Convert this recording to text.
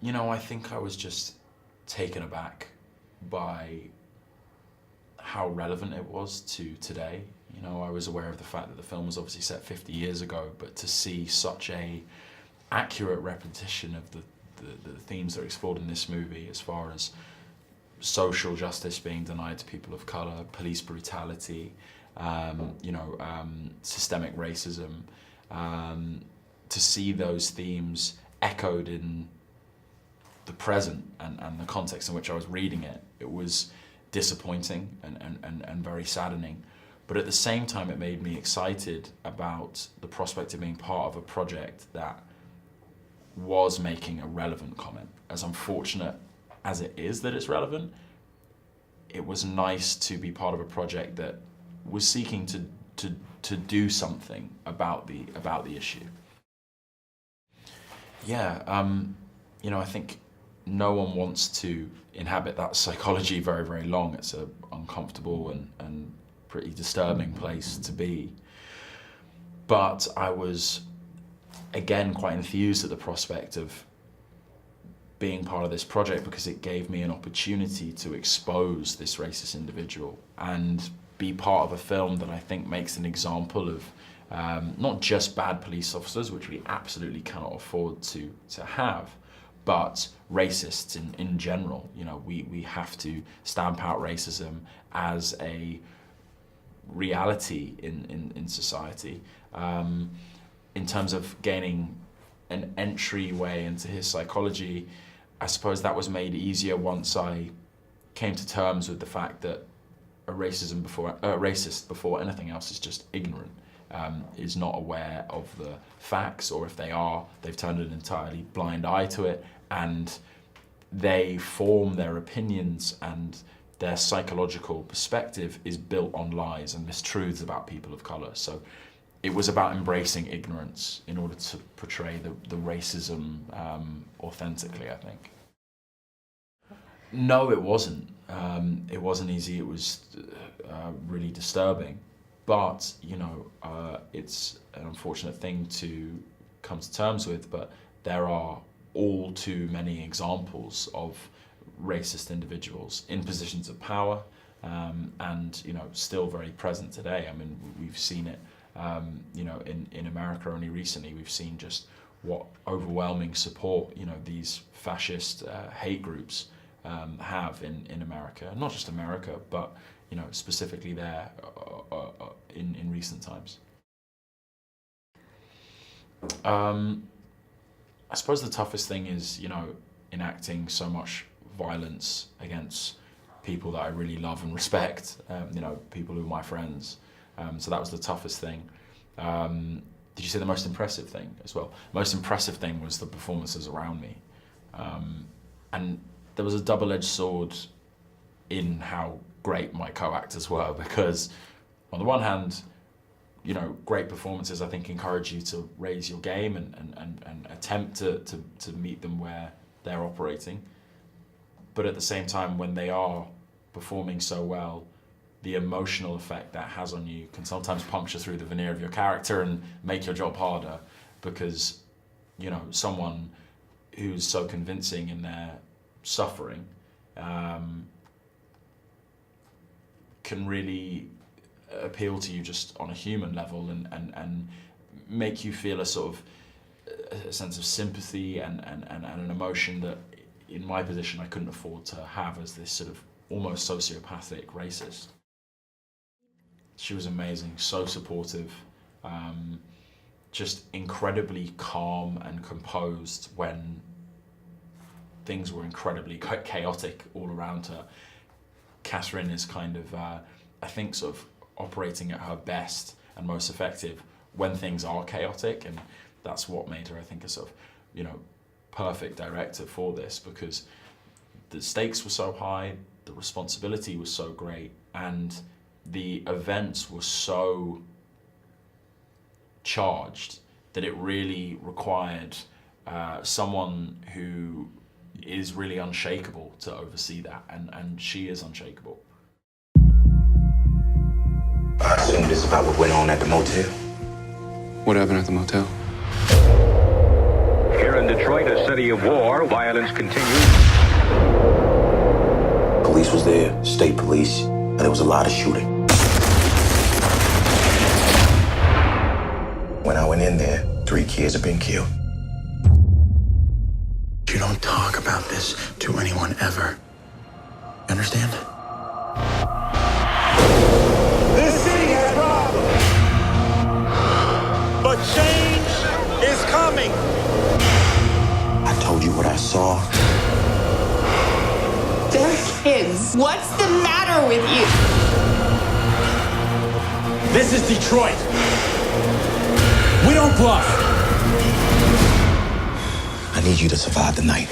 You know, I think I was just taken aback by how relevant it was to today. You know, I was aware of the fact that the film was obviously set 50 years ago, but to see such a accurate repetition of the themes that are explored in this movie, as far as social justice being denied to people of color, police brutality, systemic racism, to see those themes echoed in the present and the context in which I was reading it, it was disappointing and very saddening. But at the same time, it made me excited about the prospect of being part of a project that was making a relevant comment. As unfortunate as it is that it's relevant, it was nice to be part of a project that was seeking to do something about the issue. Yeah, I think no one wants to inhabit that psychology very, very long. It's an uncomfortable and pretty disturbing place to be. But I was, again, quite enthused at the prospect of being part of this project, because it gave me an opportunity to expose this racist individual and be part of a film that I think makes an example of not just bad police officers, which we absolutely cannot afford to have, but racists in general. You know, we have to stamp out racism as a reality in society. In terms of gaining an entryway into his psychology, I suppose that was made easier once I came to terms with the fact that a racist before anything else is just ignorant, is not aware of the facts, or if they are, they've turned an entirely blind eye to it, and they form their opinions, and their psychological perspective is built on lies and mistruths about people of color. So it was about embracing ignorance in order to portray the racism authentically, I think. No, it wasn't. It wasn't easy. It was really disturbing. But, it's an unfortunate thing to come to terms with, but there are all too many examples of racist individuals in positions of power, and, still very present today. I mean, we've seen it, in America only recently. We've seen just what overwhelming support, these fascist hate groups have in America. Not just America, but specifically there in recent times. I suppose the toughest thing is, enacting so much violence against people that I really love and respect, people who are my friends. So that was the toughest thing. Did you say the most impressive thing as well? Most impressive thing was the performances around me. And there was a double-edged sword in how great my co-actors were, because on the one hand, great performances, I think, encourage you to raise your game and attempt to meet them where they're operating. But at the same time, when they are performing so well, the emotional effect that has on you can sometimes puncture through the veneer of your character and make your job harder, because, someone who's so convincing in their suffering can really appeal to you just on a human level and make you feel a sort of a sense of sympathy and an emotion that in my position I couldn't afford to have as this sort of almost sociopathic racist. She was amazing, so supportive, just incredibly calm and composed when things were incredibly chaotic all around her. Catherine is kind of, I think, sort of operating at her best and most effective when things are chaotic, and that's what made her, I think, a sort of, perfect director for this, because the stakes were so high, the responsibility was so great, and the events were so charged that it really required someone who is really unshakable to oversee that, and she is unshakable. I assume this is about what went on at the motel? What happened at the motel? Here in Detroit, a city of war, violence continues. Police was there, state police, and there was a lot of shooting. When I went in there, 3 kids had been killed. You don't talk about this to anyone ever. You understand? This city has problems, but change is coming. I told you what I saw. They're kids. What's the matter with you? This is Detroit. We don't bluff. I need you to survive the night.